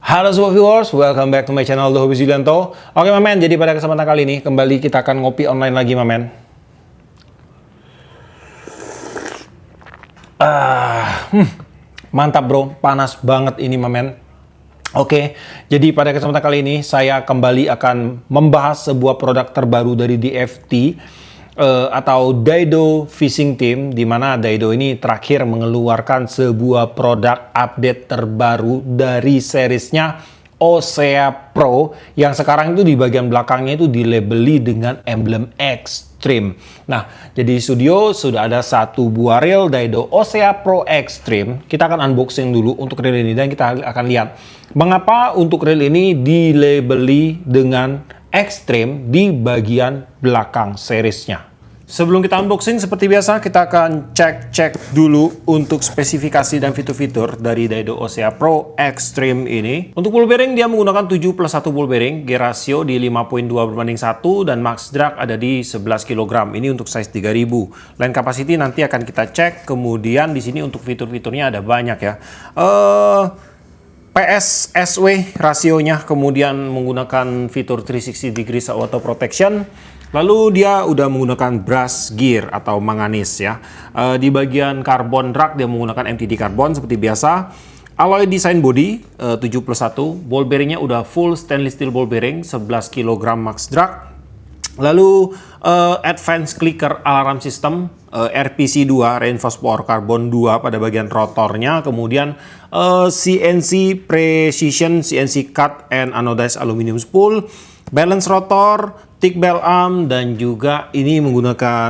Halo semua viewers, welcome back to my channel The Hobi Julianto. Oke Mamen, jadi pada kesempatan kali ini kembali kita akan ngopi online lagi Mamen. Mantap bro, panas banget ini Mamen. Oke, jadi pada kesempatan kali ini saya kembali akan membahas sebuah produk terbaru dari DFT atau Daido Fishing Team, di mana Daido ini terakhir mengeluarkan sebuah produk update terbaru dari seriesnya Osea Pro yang sekarang itu di bagian belakangnya itu dilabeli dengan emblem Extreme. Nah, jadi di studio sudah ada satu buah reel Daido Osea Pro Extreme. Kita akan unboxing dulu untuk reel ini dan kita akan lihat mengapa untuk reel ini dilabeli dengan Extreme di bagian belakang seriesnya. Sebelum kita unboxing, seperti biasa kita akan cek dulu untuk spesifikasi dan fitur-fitur dari Daido Osea Pro Extreme ini. Untuk ball bearing dia menggunakan 7+1 ball bearing, gear ratio di 5.2/1 dan max drag ada di 11 kg. Ini untuk size 3000. Line capacity nanti akan kita cek. Kemudian di sini untuk fitur-fiturnya ada banyak ya. PSSW rasionya, kemudian menggunakan fitur 360 degrees auto protection. Lalu dia udah menggunakan brush gear atau manganis ya. Di bagian carbon drag dia menggunakan MTD carbon seperti biasa. Alloy design body 7+1. Ball bearingnya udah full stainless steel ball bearing 11 kg max drag. Lalu advanced clicker alarm system RPC2 reinforced power carbon 2 pada bagian rotornya. Kemudian CNC precision CNC cut and anodized aluminum spool. Balance rotor, thick bell arm, dan juga ini menggunakan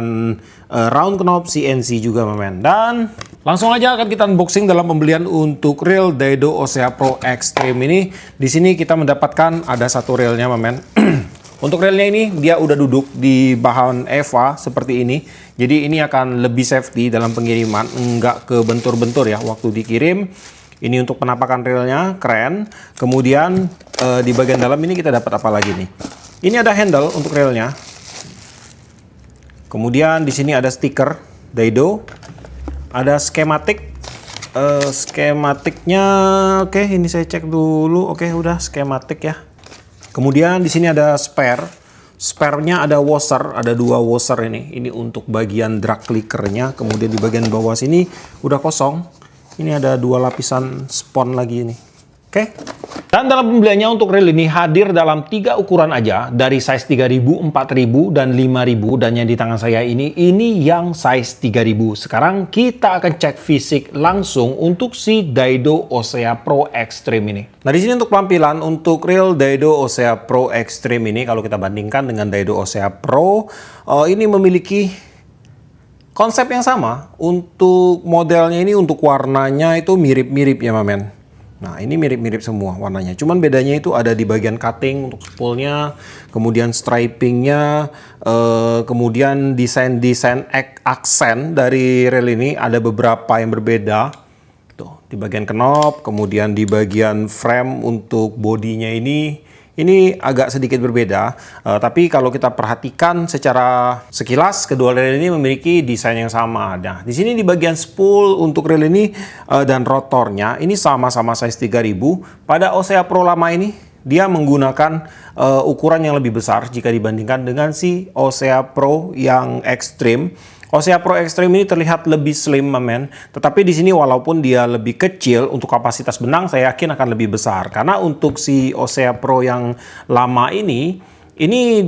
round knob CNC juga Mamen. Dan langsung aja akan kita unboxing dalam pembelian untuk reel Daido Osea Pro Extreme ini. Di sini kita mendapatkan ada satu reelnya Mamen. Untuk reelnya ini dia udah duduk di bahan EVA seperti ini. Jadi ini akan lebih safety dalam pengiriman, enggak kebentur-bentur ya waktu dikirim. Ini untuk penampakan reelnya, keren. Kemudian di bagian dalam ini kita dapat apa lagi nih? Ini ada handle untuk reelnya. Kemudian di sini ada stiker Daido. Ada skematik. Skematiknya, oke, ini saya cek dulu. Oke, udah skematik ya. Kemudian di sini ada spare. Spare-nya ada washer, ada dua washer ini. Ini untuk bagian drag clickernya. Kemudian di bagian bawah sini udah kosong. Ini ada dua lapisan spon lagi ini. Oke. Dan dalam pembeliannya untuk reel ini hadir dalam 3 ukuran aja. Dari size 3000, 4000, dan 5000. Dan yang di tangan saya ini yang size 3000. Sekarang kita akan cek fisik langsung untuk si Daido Osea Pro Extreme ini. Nah di sini untuk penampilan untuk reel Daido Osea Pro Extreme ini, kalau kita bandingkan dengan Daido Osea Pro, ini memiliki konsep yang sama. Untuk modelnya ini, untuk warnanya itu mirip-mirip ya Mamen. Nah ini mirip-mirip semua warnanya. Cuman bedanya itu ada di bagian cutting untuk spoolnya, kemudian stripingnya, kemudian desain aksen dari reel ini ada beberapa yang berbeda. Tuh di bagian knob, kemudian di bagian frame untuk bodinya ini agak sedikit berbeda, tapi kalau kita perhatikan secara sekilas, kedua reel ini memiliki desain yang sama. Nah, di sini di bagian spool untuk reel ini dan rotornya ini sama-sama size 3000. Pada Osea Pro lama ini dia menggunakan ukuran yang lebih besar jika dibandingkan dengan si Osea Pro yang Extreme. Osea Pro Extreme ini terlihat lebih slim Mamen, tetapi di sini walaupun dia lebih kecil, untuk kapasitas benang saya yakin akan lebih besar. Karena untuk si Osea Pro yang lama ini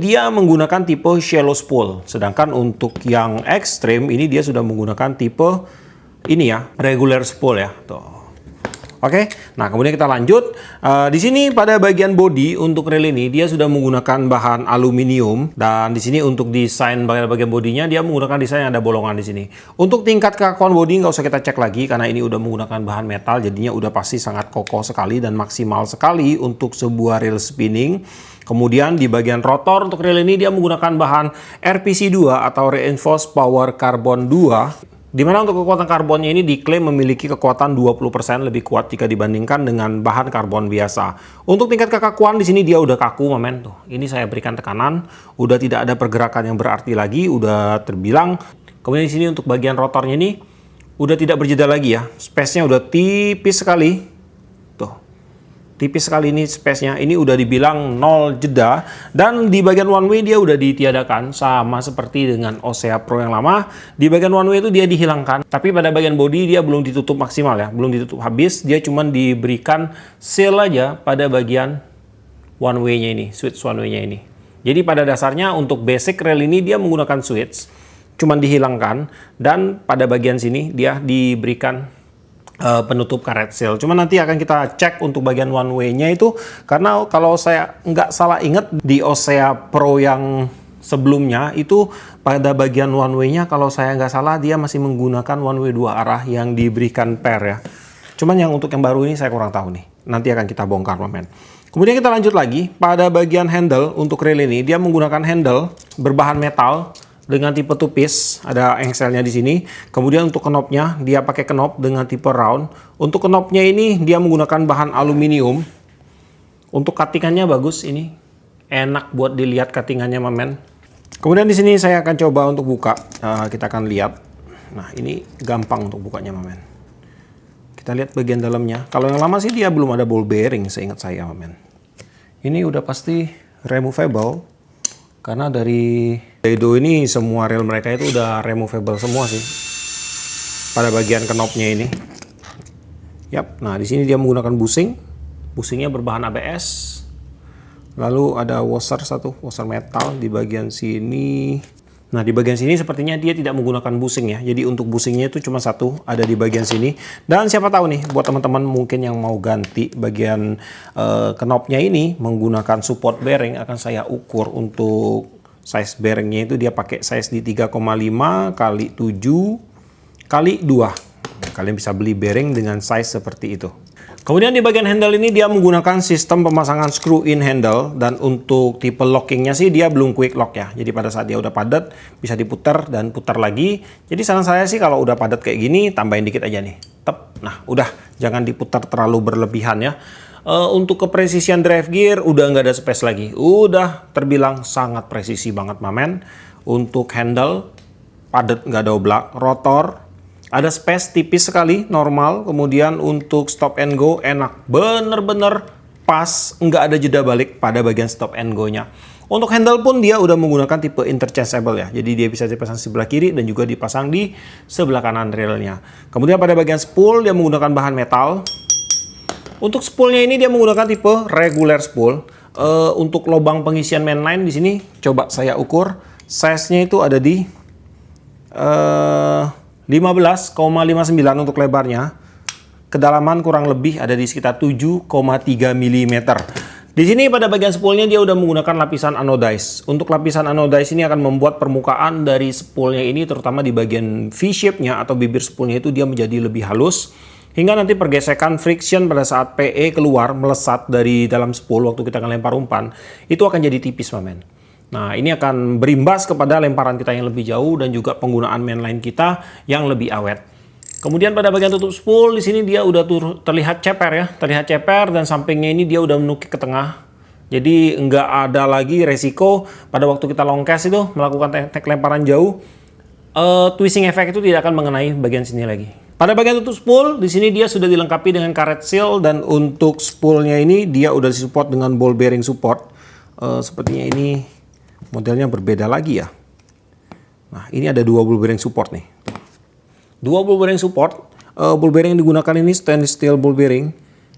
dia menggunakan tipe shallow spool, sedangkan untuk yang Extreme ini dia sudah menggunakan tipe ini ya, regular spool ya. Tuh. Oke, nah kemudian kita lanjut. Di sini pada bagian body untuk reel ini dia sudah menggunakan bahan aluminium, dan di sini untuk desain bagian bodinya dia menggunakan desain yang ada bolongan di sini. Untuk tingkat kekakuan body nggak usah kita cek lagi karena ini udah menggunakan bahan metal, jadinya udah pasti sangat kokoh sekali dan maksimal sekali untuk sebuah reel spinning. Kemudian di bagian rotor untuk reel ini dia menggunakan bahan RPC2 atau Reinforced Power Carbon 2. Di mana untuk kekuatan karbonnya ini diklaim memiliki kekuatan 20% lebih kuat jika dibandingkan dengan bahan karbon biasa. Untuk tingkat kekakuan di sini dia udah kaku Mamen tuh. Ini saya berikan tekanan, udah tidak ada pergerakan yang berarti lagi, udah terbilang. Kemudian di sini untuk bagian rotornya ini udah tidak berjeda lagi ya. Space-nya udah tipis sekali. Tuh. tipis sekali ini space-nya. Ini udah dibilang 0 jeda, dan di bagian one way dia udah ditiadakan sama seperti dengan Osea Pro yang lama. Di bagian one way itu dia dihilangkan, tapi pada bagian bodi dia belum ditutup maksimal ya, belum ditutup habis. Dia cuman diberikan seal aja pada bagian one way-nya ini, switch one way-nya ini. Jadi pada dasarnya untuk basic rail ini dia menggunakan switch, cuman dihilangkan, dan pada bagian sini dia diberikan penutup karet seal. Cuman nanti akan kita cek untuk bagian one way-nya itu, karena kalau saya nggak salah ingat di Osea Pro yang sebelumnya itu pada bagian one way-nya kalau saya nggak salah dia masih menggunakan one way 2 arah yang diberikan pair ya. Cuman yang untuk yang baru ini saya kurang tahu nih. Nanti akan kita bongkar, men. Kemudian kita lanjut lagi pada bagian handle. Untuk rail ini dia menggunakan handle berbahan metal dengan tipe tupis, ada engselnya di sini. Kemudian untuk knopnya dia pakai knop dengan tipe round. Untuk knopnya ini dia menggunakan bahan aluminium. Untuk cuttingannya bagus, ini enak buat dilihat cuttingannya, men. Kemudian di sini saya akan coba untuk buka. Kita akan lihat. Nah, ini gampang untuk bukanya, men. Kita lihat bagian dalamnya. Kalau yang lama sih dia belum ada ball bearing, seingat saya, men. Ini udah pasti removable. Karena dari Daido ini semua rail mereka itu udah removable semua sih. Pada bagian knopnya ini. Yap, nah di sini dia menggunakan bushing. Bushingnya berbahan ABS. Lalu ada washer satu, washer metal di bagian sini. Nah di bagian sini sepertinya dia tidak menggunakan bushing ya. Jadi untuk bushingnya itu cuma satu, ada di bagian sini. Dan siapa tahu nih buat teman-teman mungkin yang mau ganti bagian knopnya ini menggunakan support bearing, akan saya ukur untuk size bearingnya itu dia pakai size di 3,5 kali 7 kali 2. Kalian bisa beli bearing dengan size seperti itu. Kemudian di bagian handle ini dia menggunakan sistem pemasangan screw in handle, dan untuk tipe lockingnya sih dia belum quick lock ya. Jadi pada saat dia udah padat bisa diputar dan putar lagi. Jadi saran saya sih kalau udah padat kayak gini tambahin dikit aja nih. Tep. Nah udah, jangan diputar terlalu berlebihan ya. Untuk kepresisian drive gear udah nggak ada space lagi. Udah terbilang sangat presisi banget, mamen. Untuk handle padat, nggak ada oblak. Rotor ada space tipis sekali, normal. Kemudian untuk stop and go enak, bener-bener pas, nggak ada jeda balik pada bagian stop and go-nya. Untuk handle pun dia udah menggunakan tipe interchangeable ya. Jadi dia bisa dipasang di sebelah kiri dan juga dipasang di sebelah kanan railnya. Kemudian pada bagian spool dia menggunakan bahan metal. Untuk spoolnya ini dia menggunakan tipe regular spool. Untuk lubang pengisian mainline di sini coba saya ukur. Size-nya itu ada di 15,59 untuk lebarnya. Kedalaman kurang lebih ada di sekitar 7,3 mm. Di sini pada bagian spoolnya dia udah menggunakan lapisan anodize. Untuk lapisan anodize ini akan membuat permukaan dari spoolnya ini, terutama di bagian V-shape-nya atau bibir spoolnya itu dia menjadi lebih halus. Hingga nanti pergesekan friction pada saat PE keluar melesat dari dalam spool waktu kita akan lempar umpan, itu akan jadi tipis, mamen. Nah, ini akan berimbas kepada lemparan kita yang lebih jauh dan juga penggunaan mainline kita yang lebih awet. Kemudian pada bagian tutup spool di sini dia udah terlihat ceper ya, terlihat ceper, dan sampingnya ini dia udah menukik ke tengah. Jadi nggak ada lagi resiko pada waktu kita long cast itu melakukan teknik lemparan jauh, twisting effect itu tidak akan mengenai bagian sini lagi. Pada bagian tutup spool di sini dia sudah dilengkapi dengan karet seal, dan untuk spoolnya ini dia udah disupport dengan ball bearing support. Sepertinya ini modelnya berbeda lagi ya. Nah, ini ada dua ball bearing support nih. Dua ball bearing support. Ball bearing yang digunakan ini stainless steel ball bearing.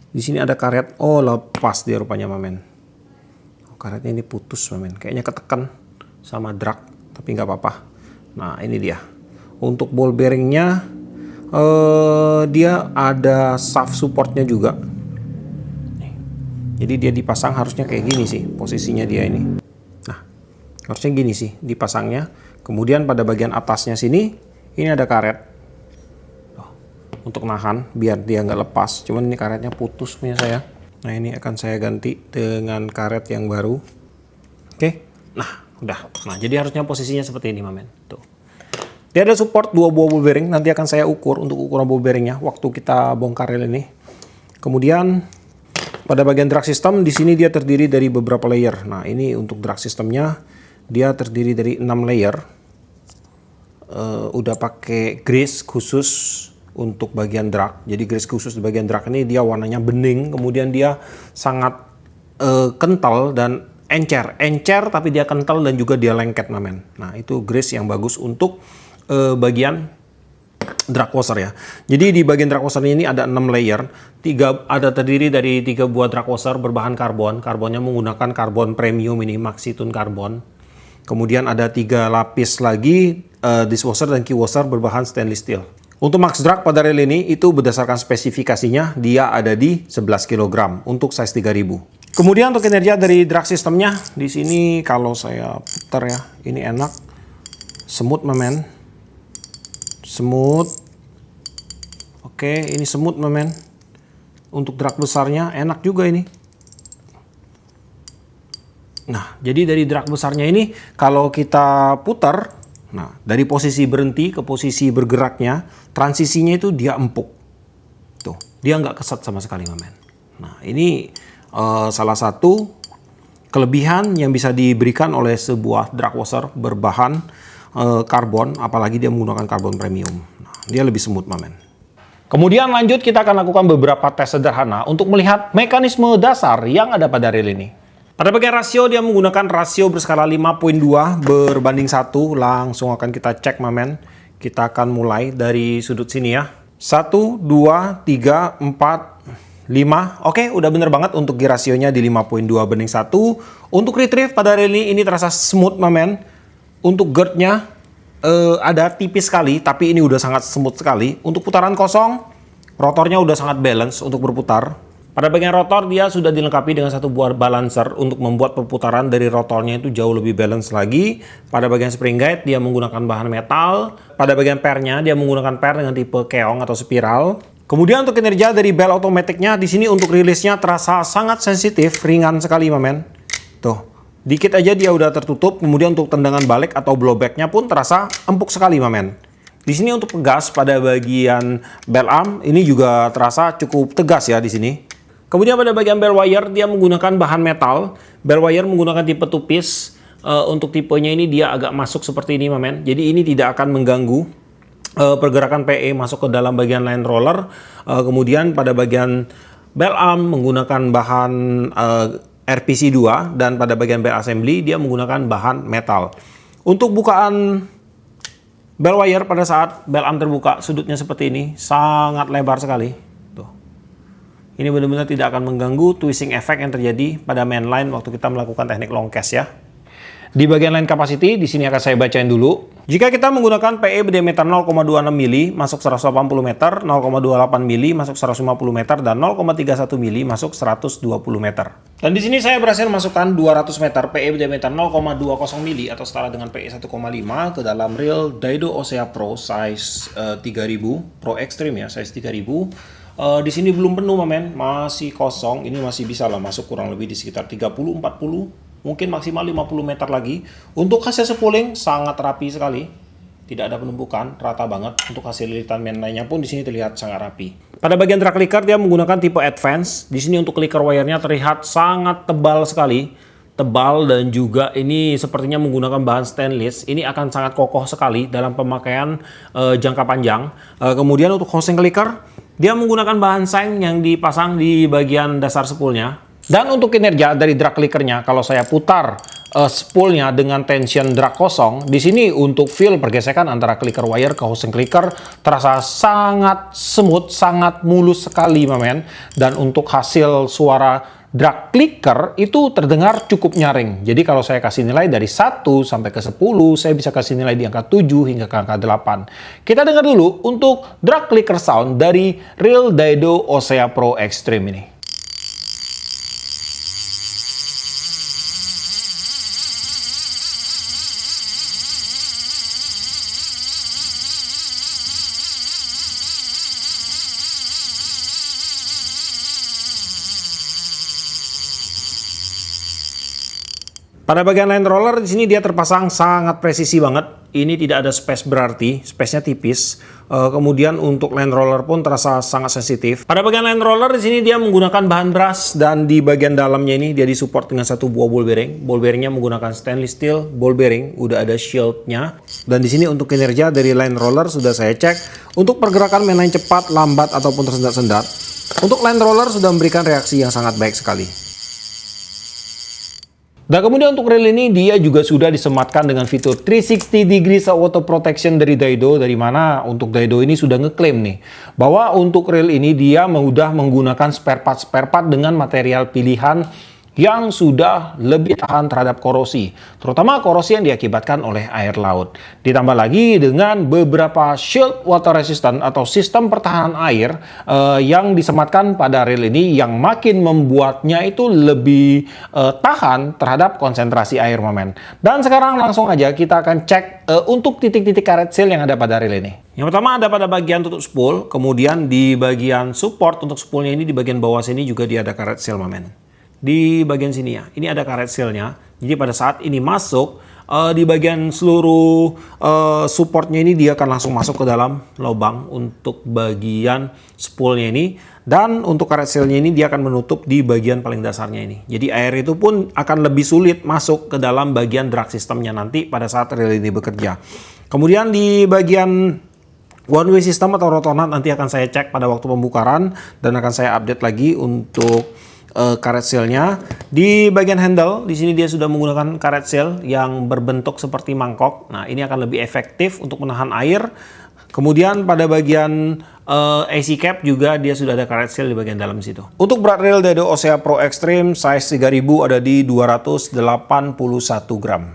Di sini ada karet. Oh, lepas dia rupanya, mamen. Oh, karetnya ini putus, mamen. Kayaknya ketekan sama drag, tapi nggak apa-apa. Nah, ini dia. Untuk ball bearingnya dia ada shaft supportnya juga. Jadi dia dipasang harusnya kayak gini sih posisinya dia ini. Nah, harusnya gini sih dipasangnya. Kemudian pada bagian atasnya sini ini ada karet untuk nahan biar dia nggak lepas. Cuman ini karetnya putus punya saya. Nah, ini akan saya ganti dengan karet yang baru. Oke. Nah, udah. Nah, jadi harusnya posisinya seperti ini, mamen. Tuh. Dia ada support dua buah ball bearing. Nanti akan saya ukur untuk ukuran ball bearingnya waktu kita bongkar rail ini. Kemudian pada bagian drag system di sini dia terdiri dari beberapa layer. Nah, ini untuk drag systemnya dia terdiri dari 6 layer. Udah pakai grease khusus untuk bagian drag. Jadi grease khusus di bagian drag ini dia warnanya bening, kemudian dia sangat kental dan encer tapi dia kental dan juga dia lengket mamen. Nah itu grease yang bagus untuk bagian drag washer ya. Jadi di bagian drag washer ini ada 6 layer, terdiri dari 3 buah drag washer berbahan karbon. Karbonnya menggunakan karbon premium ini Maxitune karbon. Kemudian ada 3 lapis lagi dishwasher dan key washer berbahan stainless steel. Untuk max drag pada reel ini itu berdasarkan spesifikasinya dia ada di 11 kg untuk size 3000. Kemudian untuk kinerja dari drag sistemnya di sini kalau saya putar ya, ini enak, smooth mamen. Smooth. Oke, ini smooth mamen. Untuk drag besarnya enak juga ini. Nah, jadi dari drag besarnya ini kalau kita putar, nah dari posisi berhenti ke posisi bergeraknya, transisinya itu dia empuk. Tuh, dia nggak kesat sama sekali mamen. Nah, ini salah satu kelebihan yang bisa diberikan oleh sebuah drag washer berbahan karbon, apalagi dia menggunakan karbon premium. Nah, dia lebih smooth mamen. Kemudian lanjut kita akan lakukan beberapa tes sederhana untuk melihat mekanisme dasar yang ada pada reel ini. Pada bagian rasio dia menggunakan rasio berskala 5.2 berbanding 1. Langsung akan kita cek mamen. Kita akan mulai dari sudut sini ya. 1, 2, 3, 4, 5. Oke, udah bener banget untuk gear rasionya di 5.2 banding 1. Untuk retrieve pada reel ini terasa smooth mamen. Untuk guardnya ada tipis sekali, tapi ini udah sangat smooth sekali. Untuk putaran kosong, rotornya udah sangat balance untuk berputar. Pada bagian rotor dia sudah dilengkapi dengan satu buah balancer untuk membuat perputaran dari rotornya itu jauh lebih balance lagi. Pada bagian spring guide dia menggunakan bahan metal. Pada bagian pernya dia menggunakan per dengan tipe keong atau spiral. Kemudian untuk kinerja dari bel otomatiknya di sini untuk rilisnya terasa sangat sensitif, ringan sekali mamen. Tuh. Dikit aja dia udah tertutup, kemudian untuk tendangan balik atau blowbacknya pun terasa empuk sekali mamen. Di sini untuk pegas pada bagian bell arm ini juga terasa cukup tegas ya di sini. Kemudian pada bagian bell wire dia menggunakan bahan metal. Bell wire menggunakan tipe two-piece. Untuk tipenya ini dia agak masuk seperti ini mamen. Jadi ini tidak akan mengganggu pergerakan PE masuk ke dalam bagian line roller. Kemudian pada bagian bell arm menggunakan bahan RPC 2 dan pada bagian bell assembly dia menggunakan bahan metal. Untuk bukaan bell wire pada saat bell arm terbuka sudutnya seperti ini sangat lebar sekali. Tuh. Ini benar-benar tidak akan mengganggu twisting effect yang terjadi pada mainline waktu kita melakukan teknik long cast ya. Di bagian line capacity di sini akan saya bacain dulu. Jika kita menggunakan PE berdiameter 0,26 mili masuk 180 meter, 0,28 mili masuk 150 meter, dan 0,31 mili masuk 120 meter. Dan di sini saya berhasil masukkan 200 meter PE berdiameter 0,20 mili atau setara dengan PE 1,5 ke dalam reel Daido Osea Pro size 3000 Pro Extreme ya, size 3000. Di sini belum penuh mamen, masih kosong. Ini masih bisa lah masuk kurang lebih di sekitar 30-40. Mungkin maksimal 50 meter lagi. Untuk hasil spooling sangat rapi sekali. Tidak ada penumpukan, rata banget. Untuk hasil lilitan mainline-nya pun di sini terlihat sangat rapi. Pada bagian drag clicker dia menggunakan tipe advance. Di sini untuk clicker wire-nya terlihat sangat tebal sekali. Tebal dan juga ini sepertinya menggunakan bahan stainless. Ini akan sangat kokoh sekali dalam pemakaian jangka panjang. Kemudian untuk housing clicker dia menggunakan bahan seng yang dipasang di bagian dasar spoolnya. Dan untuk kinerja dari drag clickernya, kalau saya putar spoolnya dengan tension drag kosong, di sini untuk feel pergesekan antara clicker wire ke housing clicker terasa sangat smooth, sangat mulus sekali mamen. Dan untuk hasil suara drag clicker itu terdengar cukup nyaring. Jadi kalau saya kasih nilai dari 1 sampai ke 10, saya bisa kasih nilai di angka 7 hingga ke angka 8. Kita dengar dulu untuk drag clicker sound dari reel Daido Osea Pro Extreme ini. Pada bagian line roller di sini dia terpasang sangat presisi banget. ini tidak ada space berarti, space-nya tipis. Kemudian untuk land roller pun terasa sangat sensitif. Pada bagian land roller di sini dia menggunakan bahan brass dan di bagian dalamnya ini dia disupport dengan satu buah ball bearing. Ball bearingnya menggunakan stainless steel ball bearing, udah ada shield-nya. Dan di sini untuk kinerja dari land roller sudah saya cek. Untuk pergerakan mainline cepat, lambat ataupun tersendat-sendat. Untuk land roller sudah memberikan reaksi yang sangat baik sekali. Dan kemudian untuk reel ini dia juga sudah disematkan dengan fitur 360 degrees auto protection dari Daido, dari mana untuk Daido ini sudah ngeklaim nih bahwa untuk reel ini dia sudah menggunakan spare part dengan material pilihan yang sudah lebih tahan terhadap korosi, terutama korosi yang diakibatkan oleh air laut. Ditambah lagi dengan beberapa shield water resistant atau sistem pertahanan air yang disematkan pada reel ini yang makin membuatnya itu lebih tahan terhadap konsentrasi air momen. Dan sekarang langsung aja kita akan cek untuk titik-titik karet seal yang ada pada reel ini. Yang pertama ada pada bagian tutup spool, kemudian di bagian support untuk spoolnya ini di bagian bawah sini juga dia ada karet seal momen. Di bagian sini ya, ini ada karet seal-nya. Jadi pada saat ini masuk, di bagian seluruh supportnya ini dia akan langsung masuk ke dalam lubang untuk bagian spoolnya ini. Dan untuk karet seal-nya ini dia akan menutup di bagian paling dasarnya ini. Jadi air itu pun akan lebih sulit masuk ke dalam bagian drag systemnya nanti pada saat reel ini bekerja. Kemudian di bagian one way system atau rotonat nanti akan saya cek pada waktu pembukaran dan akan saya update lagi untuk karet seal-nya. Di bagian handle di sini dia sudah menggunakan karet seal yang berbentuk seperti mangkok. Nah, ini akan lebih efektif untuk menahan air. Kemudian pada bagian AC cap juga dia sudah ada karet seal di bagian dalam situ. Untuk berat reel Daido Osea Pro Extreme size 3000 ada di 281 gram.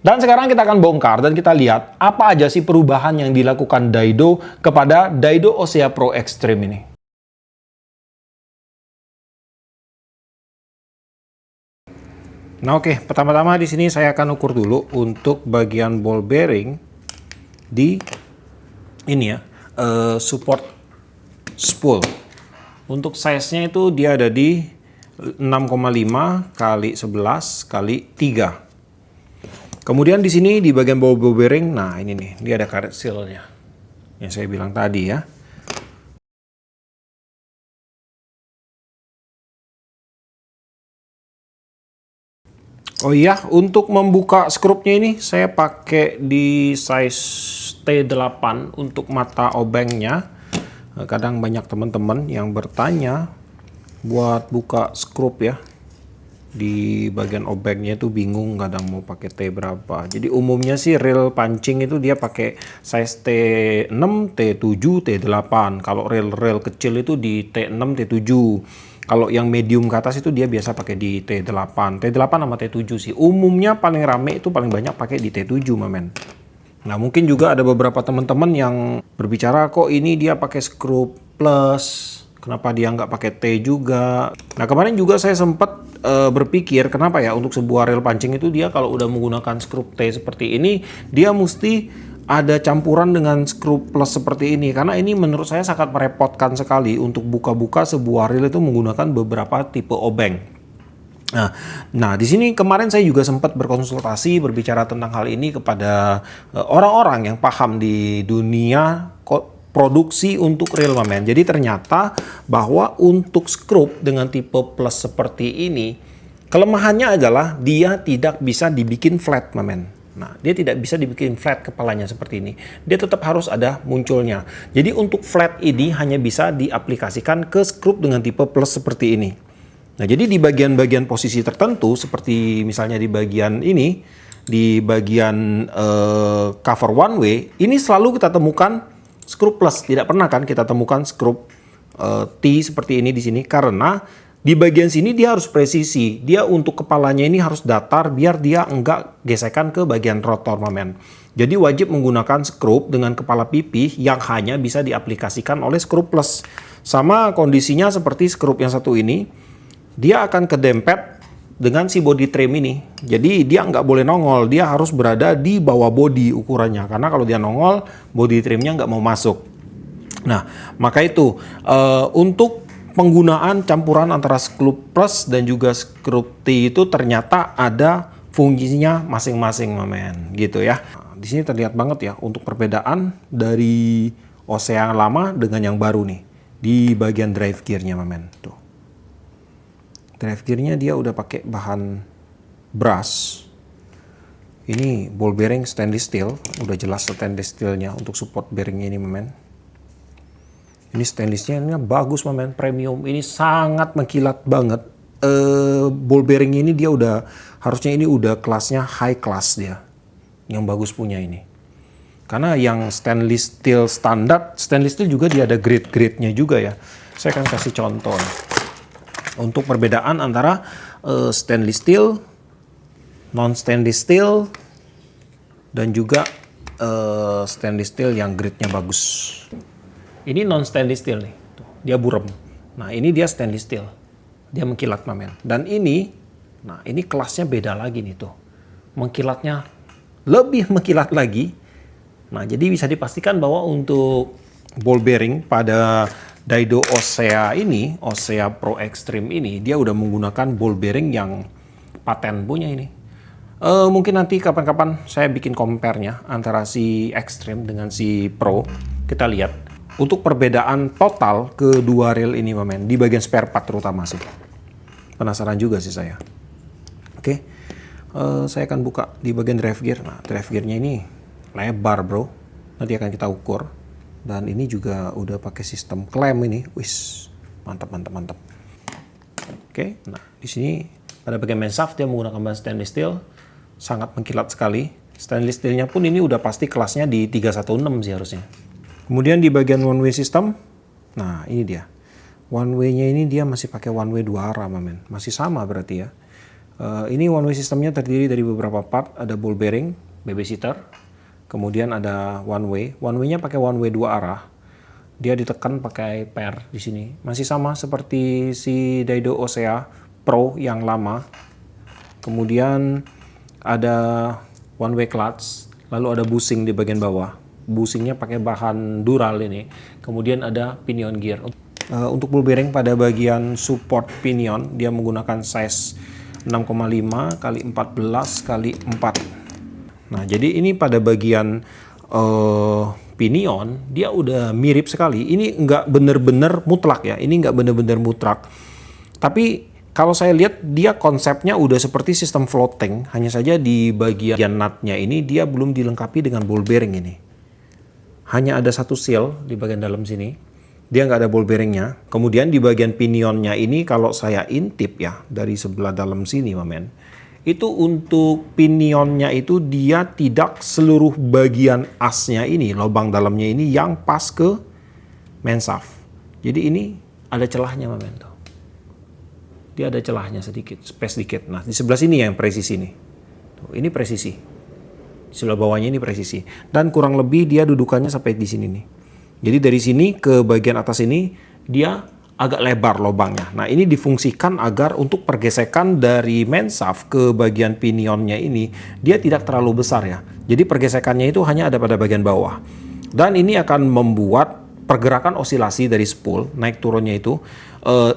Dan sekarang kita akan bongkar dan kita lihat apa aja sih perubahan yang dilakukan Daido kepada Daido Osea Pro Extreme ini. Nah oke, pertama-tama di sini saya akan ukur dulu untuk bagian ball bearing di ini ya, support spool. Untuk size-nya itu dia ada di 6,5 kali 11 kali 3. Kemudian di sini di bagian ball bearing, nah ini nih, dia ada karet seal-nya. Yang saya bilang tadi ya. Oh iya, untuk membuka skrupnya ini saya pakai di size T8 untuk mata obengnya. Kadang banyak teman-teman yang bertanya buat buka skrup ya. Di bagian obengnya itu bingung kadang mau pakai T berapa. Jadi umumnya sih reel pancing itu dia pakai size T6, T7, T8. Kalau reel-reel kecil itu di T6, T7. Kalau yang medium ke atas itu dia biasa pakai di T8. T8 sama T7 sih. Umumnya paling rame itu paling banyak pakai di T7, mamen. Nah, mungkin juga ada beberapa teman-teman yang berbicara kok ini dia pakai skrup plus, kenapa dia nggak pakai T juga. Nah, kemarin juga saya sempat berpikir kenapa ya untuk sebuah reel pancing itu dia kalau udah menggunakan skrup T seperti ini, dia mesti ada campuran dengan skrup plus seperti ini, karena ini menurut saya sangat merepotkan sekali untuk buka-buka sebuah reel itu menggunakan beberapa tipe obeng. Nah di sini kemarin saya juga sempat berkonsultasi berbicara tentang hal ini kepada orang-orang yang paham di dunia produksi untuk reel mamen. Jadi ternyata bahwa untuk skrup dengan tipe plus seperti ini kelemahannya adalah dia tidak bisa dibikin flat mamen. Nah, dia tidak bisa dibikin flat kepalanya seperti ini. Dia tetap harus ada munculnya. Jadi untuk flat ini hanya bisa diaplikasikan ke skrup dengan tipe plus seperti ini. Nah, jadi di bagian-bagian posisi tertentu seperti misalnya di bagian ini, di bagian cover one way, ini selalu kita temukan skrup plus. Tidak pernah kan kita temukan skrup T seperti ini di sini karena di bagian sini dia harus presisi. Dia untuk kepalanya ini harus datar biar dia enggak gesekan ke bagian rotor mamen. Jadi wajib menggunakan skrup dengan kepala pipih yang hanya bisa diaplikasikan oleh skrup plus. Sama kondisinya seperti skrup yang satu ini. Dia akan kedempet dengan si body trim ini. Jadi dia nggak boleh nongol. Dia harus berada di bawah body ukurannya. Karena kalau dia nongol, body trimnya nggak mau masuk. Nah, maka itu untuk penggunaan campuran antara skrup plus dan juga skrup T itu ternyata ada fungsinya masing-masing mamen gitu ya. di sini terlihat banget ya untuk perbedaan dari Osea yang lama dengan yang baru nih. Di bagian drive gearnya, men. Tuh. Drive gearnya dia udah pakai bahan brass. Ini ball bearing stainless steel, udah jelas stainless steelnya untuk support bearingnya ini, men. Ini stainlessnya ini bagus, men, premium. Ini sangat mengkilat banget. Ball bearing ini dia udah harusnya ini udah kelasnya high class dia. Yang bagus punya ini. Karena yang stainless steel standar, stainless steel juga dia ada grade-grade-nya juga ya. Saya akan kasih contoh nih. Untuk perbedaan antara stainless steel, non-stainless steel, dan juga stainless steel yang grade-nya bagus. Ini non-stainless steel nih, tuh, dia burem. Nah ini dia stainless steel, dia mengkilat, men. Dan ini, nah ini kelasnya beda lagi nih tuh, mengkilatnya lebih mengkilat lagi. Nah jadi bisa dipastikan bahwa untuk ball bearing pada Daido Osea ini, Osea Pro Extreme ini, dia udah menggunakan ball bearing yang paten punya ini. Mungkin nanti kapan-kapan saya bikin compare-nya antara si Extreme dengan si Pro. Kita lihat untuk perbedaan total kedua reel ini, men, di bagian spare part terutama sih. Penasaran juga sih saya. Oke, saya akan buka di bagian drive gear. Nah, drive gearnya ini lebar, bro. Nanti akan kita ukur. Dan ini juga udah pakai sistem klem ini. Wis, mantap, mantap, mantap. Oke, nah di sini pada bagian main shaft dia menggunakan bahan stainless steel, sangat mengkilat sekali. Stainless steelnya pun ini udah pasti kelasnya di 316 sih harusnya. Kemudian di bagian one way system, nah ini dia. One way-nya ini dia masih pakai one way 2 arah, men. Masih sama berarti ya. Ini one way systemnya terdiri dari beberapa part, ada ball bearing, babysitter. Kemudian ada one way. One way-nya pakai one way 2 arah. Dia ditekan pakai pair di sini. Masih sama seperti si Daido Osea Pro yang lama. Kemudian ada one way clutch, lalu ada bushing di bagian bawah. Bushingnya pakai bahan dural ini. Kemudian ada pinion gear. Untuk ball bearing pada bagian support pinion dia menggunakan size 6,5 kali 14 kali 4. Nah, jadi ini pada bagian pinion dia udah mirip sekali. Ini nggak bener-bener mutlak ya. Ini nggak bener-bener mutlak. Tapi kalau saya lihat dia konsepnya udah seperti sistem floating. Hanya saja di bagian nutnya ini dia belum dilengkapi dengan ball bearing ini. Hanya ada satu seal di bagian dalam sini. Dia nggak ada ball bearingnya. Kemudian di bagian pinionnya ini kalau saya intip ya dari sebelah dalam sini, men. Itu untuk pinionnya itu dia tidak seluruh bagian asnya ini, lubang dalamnya ini yang pas ke main shaft. Jadi ini ada celahnya, men. Tuh. Dia ada celahnya sedikit, space sedikit. Nah, di sebelah sini yang presisi nih. Tuh, ini presisi. Di sebelah bawahnya ini presisi. Dan kurang lebih dia dudukannya sampai di sini nih. Jadi dari sini ke bagian atas ini dia agak lebar lubangnya. Nah, ini difungsikan agar untuk pergesekan dari main shaft ke bagian pinionnya ini dia tidak terlalu besar ya. Jadi pergesekannya itu hanya ada pada bagian bawah. Dan ini akan membuat pergerakan osilasi dari spool naik turunnya itu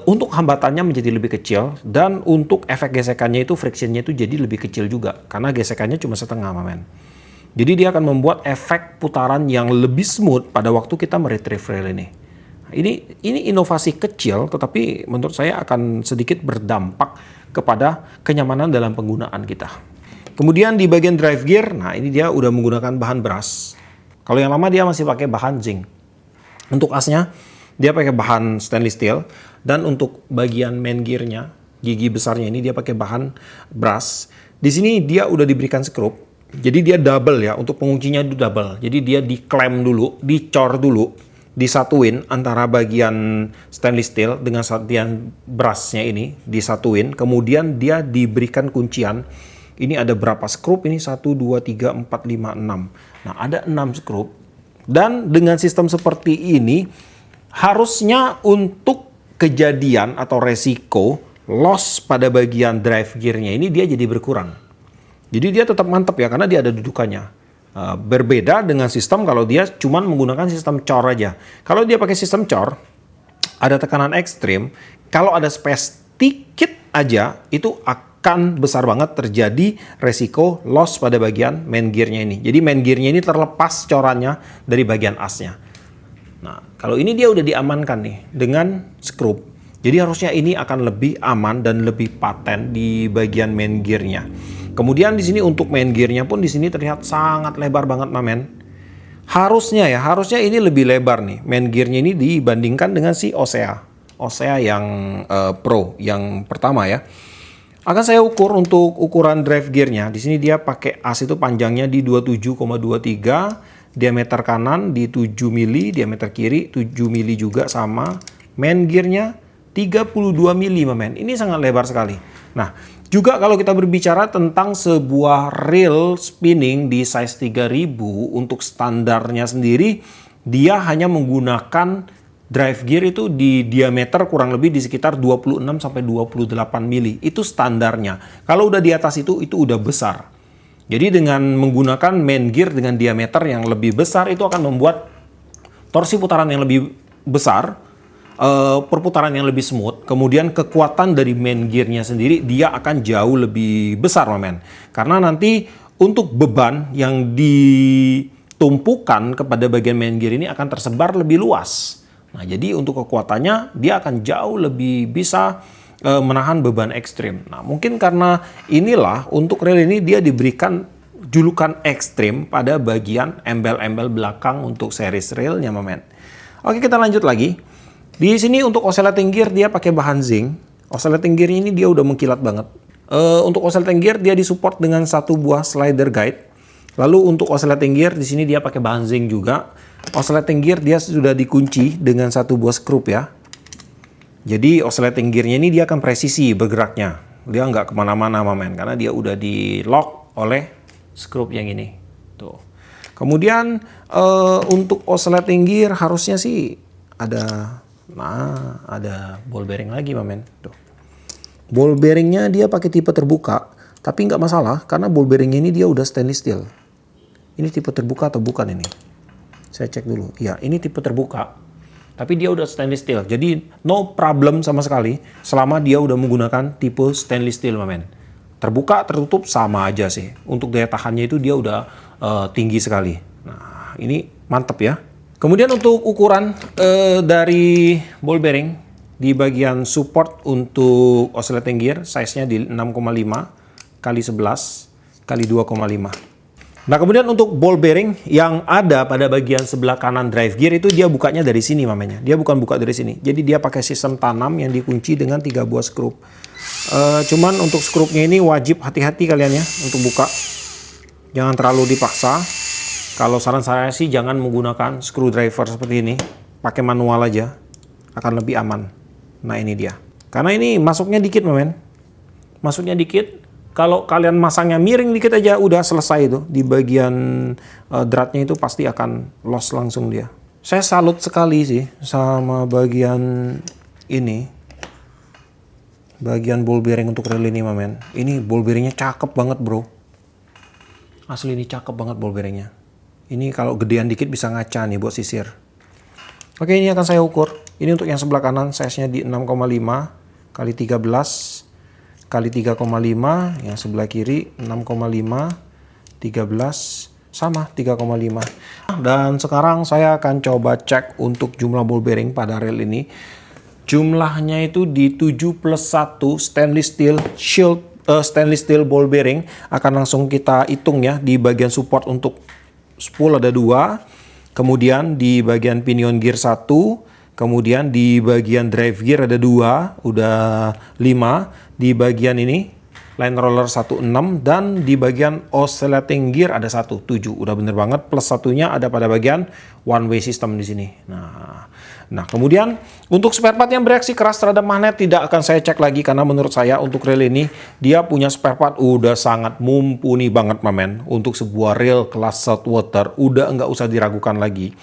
untuk hambatannya menjadi lebih kecil, dan untuk efek gesekannya itu frictionnya itu jadi lebih kecil juga karena gesekannya cuma setengah, men. Jadi dia akan membuat efek putaran yang lebih smooth pada waktu kita meretrieve rail ini. Ini inovasi kecil, tetapi menurut saya akan sedikit berdampak kepada kenyamanan dalam penggunaan kita. Kemudian di bagian drive gear, nah ini dia udah menggunakan bahan brass. Kalau yang lama dia masih pakai bahan zinc. Untuk asnya dia pakai bahan stainless steel, dan untuk bagian main gearnya, gigi besarnya ini dia pakai bahan brass. Di sini dia udah diberikan skrup, jadi dia double ya, untuk penguncinya itu double. Jadi dia diklem dulu, dicor dulu, disatuin antara bagian stainless steel dengan bagian brassnya ini disatuin. Kemudian dia diberikan kuncian. Ini ada berapa skrup? Ini 1, 2, 3, 4, 5, 6. Nah ada 6 skrup. Dan dengan sistem seperti ini, harusnya untuk kejadian atau resiko loss pada bagian drive gearnya ini dia jadi berkurang. Jadi dia tetap mantap ya, karena dia ada dudukannya. Berbeda dengan sistem kalau dia cuma menggunakan sistem cor aja. Kalau dia pakai sistem cor, ada tekanan ekstrim, kalau ada space dikit aja, itu akan besar banget terjadi resiko loss pada bagian main gearnya ini. Jadi main gearnya ini terlepas corannya dari bagian asnya. Nah, kalau ini dia udah diamankan nih dengan skrup. Jadi harusnya ini akan lebih aman dan lebih paten di bagian main gearnya. Kemudian di sini untuk main gearnya pun di sini terlihat sangat lebar banget, mamen. Harusnya ini lebih lebar nih main gearnya ini dibandingkan dengan si Osea yang Pro yang pertama ya. Akan saya ukur untuk ukuran drive gearnya. Di sini dia pakai as itu panjangnya di 27,23, diameter kanan di 7 mili, diameter kiri 7 mili juga sama. Main gearnya 32 mili, men. Ini sangat lebar sekali. Nah, juga kalau kita berbicara tentang sebuah reel spinning di size 3000 untuk standarnya sendiri, dia hanya menggunakan drive gear itu di diameter kurang lebih di sekitar 26 sampai 28 mili. Itu standarnya. Kalau udah di atas itu udah besar. Jadi dengan menggunakan main gear dengan diameter yang lebih besar itu akan membuat torsi putaran yang lebih besar, perputaran yang lebih smooth. Kemudian kekuatan dari main gearnya sendiri dia akan jauh lebih besar, men. Karena nanti untuk beban yang ditumpukan kepada bagian main gear ini akan tersebar lebih luas. Nah, jadi untuk kekuatannya dia akan jauh lebih bisa menahan beban ekstrim. Nah, mungkin karena inilah untuk reel ini dia diberikan julukan ekstrim pada bagian embel-embel belakang untuk series railnya, men. Oke, kita lanjut lagi. Di sini untuk oscillating gear dia pakai bahan zinc. Oscillating gear ini dia udah mengkilat banget. Untuk oscillating gear dia disupport dengan satu buah slider guide. Lalu untuk oscillating gear di sini dia pakai bahan zinc juga. Oscillating gear dia sudah dikunci dengan satu buah skrup ya. Jadi oscillating gearnya ini dia akan presisi bergeraknya. Dia nggak kemana-mana, men, karena dia udah di lock oleh skrup yang ini. Tuh. Kemudian untuk oscillating gear harusnya sih ada ball bearing lagi, men. Tuh. Ball bearingnya dia pakai tipe terbuka, tapi nggak masalah karena ball bearingnya ini dia udah stainless steel. Ini tipe terbuka atau bukan ini? Saya cek dulu. Ya, ini tipe terbuka. Tapi dia udah stainless steel. Jadi no problem sama sekali selama dia udah menggunakan tipe stainless steel, men. Terbuka, tertutup sama aja sih. Untuk daya tahannya itu dia udah tinggi sekali. Nah, ini mantep ya. Kemudian untuk ukuran dari ball bearing di bagian support untuk oscillating gear size-nya di 6,5 kali 11 kali 2,5. Nah, kemudian untuk ball bearing yang ada pada bagian sebelah kanan drive gear itu dia bukanya dari sini, mamanya. Dia bukan buka dari sini. Jadi dia pakai sistem tanam yang dikunci dengan 3 buah skrup. Cuman untuk skrupnya ini wajib hati-hati kalian ya untuk buka. Jangan terlalu dipaksa. Kalau saran saya sih jangan menggunakan screwdriver seperti ini. Pakai manual aja. Akan lebih aman. Nah, ini dia. Karena ini masuknya dikit, mamen. Masuknya dikit. Kalau kalian masangnya miring dikit aja udah selesai itu. Di bagian dratnya itu pasti akan loss langsung dia. Saya salut sekali sih sama bagian ini. Bagian ball bearing untuk reel ini, men. Ini ball bearingnya cakep banget, bro. Asli ini cakep banget ball bearingnya. Ini kalau gedean dikit bisa ngaca nih buat sisir. Oke, ini akan saya ukur. Ini untuk yang sebelah kanan size-nya di 6,5 kali 13 kali 3,5, yang sebelah kiri 6,5 13 sama 3,5. Dan sekarang saya akan coba cek untuk jumlah ball bearing pada reel ini. Jumlahnya itu di 7 plus 1 stainless steel shield stainless steel ball bearing. Akan langsung kita hitung ya. Di bagian support untuk spool ada 2, kemudian di bagian pinion gear 1, kemudian di bagian drive gear ada 2, udah 5. Di bagian ini line roller 16 dan di bagian oscillating gear ada 1, 7. Udah bener banget, plus satunya ada pada bagian one way system di sini. Nah, kemudian untuk spare part yang bereaksi keras terhadap magnet tidak akan saya cek lagi karena menurut saya untuk reel ini dia punya spare part udah sangat mumpuni banget, mamen. Untuk sebuah reel kelas saltwater udah nggak usah diragukan lagi.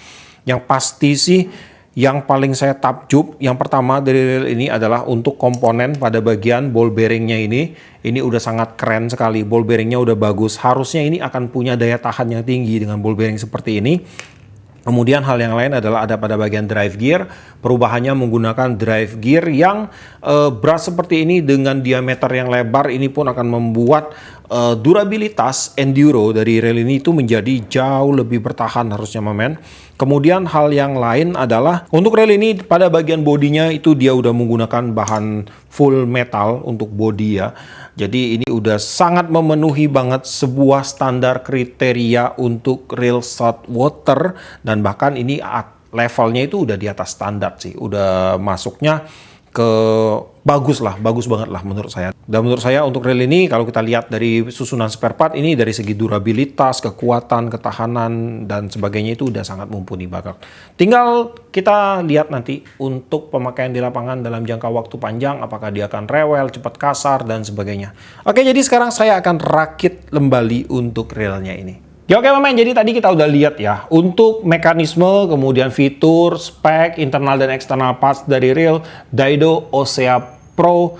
Yang pasti sih yang paling saya takjub, yang pertama dari reel ini adalah untuk komponen pada bagian ball bearingnya ini. Ini udah sangat keren sekali, ball bearingnya udah bagus. Harusnya ini akan punya daya tahan yang tinggi dengan ball bearing seperti ini. Kemudian hal yang lain adalah ada pada bagian drive gear, perubahannya menggunakan drive gear yang berat seperti ini dengan diameter yang lebar. Ini pun akan membuat durabilitas enduro dari rail ini itu menjadi jauh lebih bertahan harusnya men. Kemudian hal yang lain adalah untuk rail ini pada bagian bodinya itu dia udah menggunakan bahan full metal untuk bodi ya. Jadi ini udah sangat memenuhi banget sebuah standar kriteria untuk rail saltwater, dan bahkan ini levelnya itu udah di atas standar sih. Udah masuknya ke bagus banget lah menurut saya. Dan menurut saya untuk rail ini kalau kita lihat dari susunan spare part ini dari segi durabilitas, kekuatan, ketahanan dan sebagainya itu udah sangat mumpuni banget. Tinggal kita lihat nanti untuk pemakaian di lapangan dalam jangka waktu panjang, apakah dia akan rewel, cepat kasar dan sebagainya. Oke, jadi sekarang saya akan rakit kembali untuk railnya ini. Ya oke Mamen, jadi tadi kita udah lihat ya untuk mekanisme, kemudian fitur, spek, internal dan eksternal parts dari rail Daido Osea Pro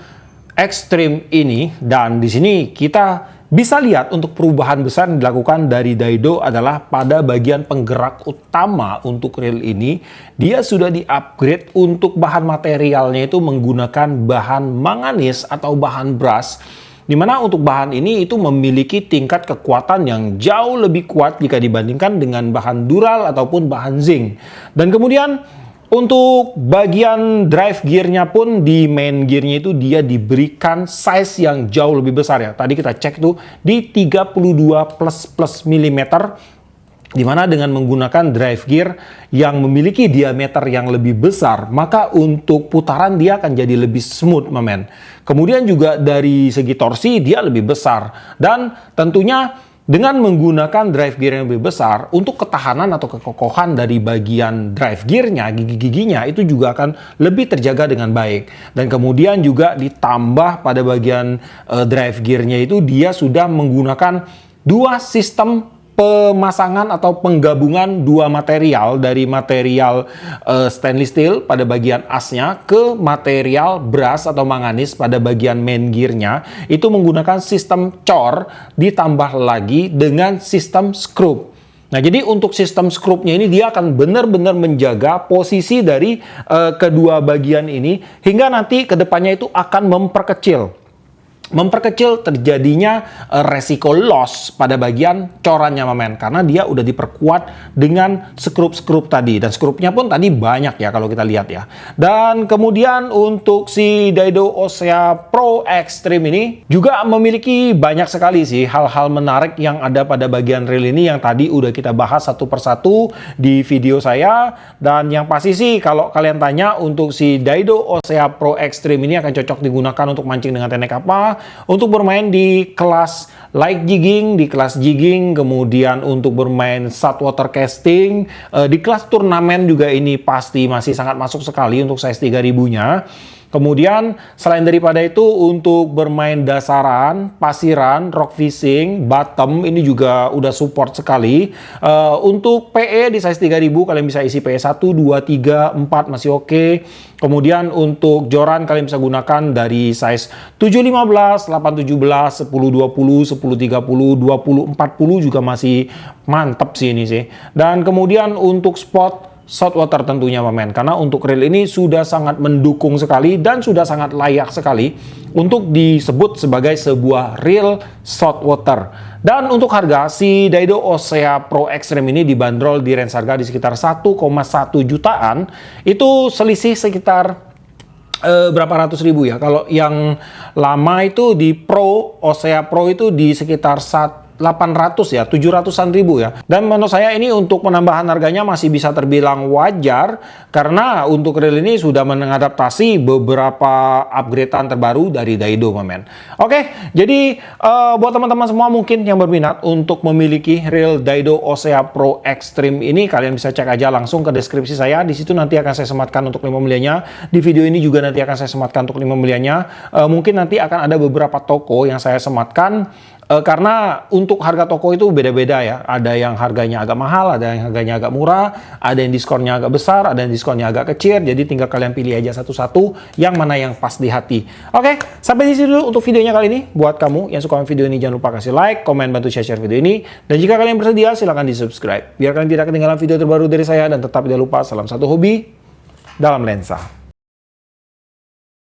Extreme ini, dan di sini kita bisa lihat untuk perubahan besar yang dilakukan dari Daido adalah pada bagian penggerak utama untuk rail ini dia sudah di-upgrade untuk bahan materialnya itu menggunakan bahan manganis atau bahan brass. Dimana untuk bahan ini itu memiliki tingkat kekuatan yang jauh lebih kuat jika dibandingkan dengan bahan dural ataupun bahan zinc. Dan kemudian untuk bagian drive gearnya pun di main gearnya itu dia diberikan size yang jauh lebih besar ya. Tadi kita cek tuh di 32 plus milimeter. Dimana dengan menggunakan drive gear yang memiliki diameter yang lebih besar, maka untuk putaran dia akan jadi lebih smooth, men. Kemudian juga dari segi torsi dia lebih besar. Dan tentunya dengan menggunakan drive gear yang lebih besar, untuk ketahanan atau kekokohan dari bagian drive gearnya, gigi-giginya itu juga akan lebih terjaga dengan baik. Dan kemudian juga ditambah pada bagian drive gearnya itu dia sudah menggunakan dua sistem pemasangan atau penggabungan dua material, dari material stainless steel pada bagian asnya ke material brass atau manganis pada bagian main gearnya, itu menggunakan sistem cor ditambah lagi dengan sistem screw. Nah, jadi untuk sistem screw-nya ini dia akan benar-benar menjaga posisi dari kedua bagian ini hingga nanti kedepannya itu akan memperkecil terjadinya resiko loss pada bagian corannya men, karena dia udah diperkuat dengan skrup tadi, dan skrupnya pun tadi banyak ya kalau kita lihat ya. Dan kemudian untuk si Daido Osea Pro Extreme ini juga memiliki banyak sekali sih hal-hal menarik yang ada pada bagian rail ini yang tadi udah kita bahas satu persatu di video saya. Dan yang pasti sih kalau kalian tanya untuk si Daido Osea Pro Extreme ini akan cocok digunakan untuk mancing dengan teknik apa, untuk bermain di kelas light jigging, di kelas jigging, kemudian untuk bermain saltwater casting, di kelas turnamen juga ini pasti masih sangat masuk sekali untuk size 3000-nya. Kemudian selain daripada itu untuk bermain dasaran, pasiran, rock fishing, bottom ini juga udah support sekali. Untuk PE di size 3000 kalian bisa isi PE 1, 2, 3, 4 masih oke. Kemudian untuk joran kalian bisa gunakan dari size 715, 817, 1020, 1030, 2040 juga masih mantap sih ini sih. Dan kemudian untuk spot saltwater tentunya men, karena untuk rail ini sudah sangat mendukung sekali dan sudah sangat layak sekali untuk disebut sebagai sebuah rail saltwater. Dan untuk harga si Daido Osea Pro Extreme ini dibanderol di range harga di sekitar 1,1 jutaan. Itu selisih sekitar berapa ratus ribu ya. Kalau yang lama itu di Pro Osea Pro itu di sekitar 800 ya, 700-an ribu ya. Dan menurut saya ini untuk penambahan harganya masih bisa terbilang wajar, karena untuk rail ini sudah mengadaptasi beberapa upgradean terbaru dari Daido men. Oke, jadi buat teman-teman semua mungkin yang berminat untuk memiliki rail Daido Osea Pro Extreme ini, kalian bisa cek aja langsung ke deskripsi saya. Di situ nanti akan saya sematkan untuk link pembeliannya. Di video ini juga nanti akan saya sematkan untuk link pembeliannya. Mungkin nanti akan ada beberapa toko yang saya sematkan Karena untuk harga toko itu beda-beda ya. Ada yang harganya agak mahal, ada yang harganya agak murah, ada yang diskonnya agak besar, ada yang diskonnya agak kecil. Jadi tinggal kalian pilih aja satu-satu yang mana yang pas di hati. Oke, sampai di sini dulu untuk videonya kali ini. Buat kamu yang suka video ini, jangan lupa kasih like, komen, bantu share video ini. Dan jika kalian bersedia, silahkan di subscribe. Biar kalian tidak ketinggalan video terbaru dari saya. Dan tetap tidak lupa, salam satu hobi dalam lensa.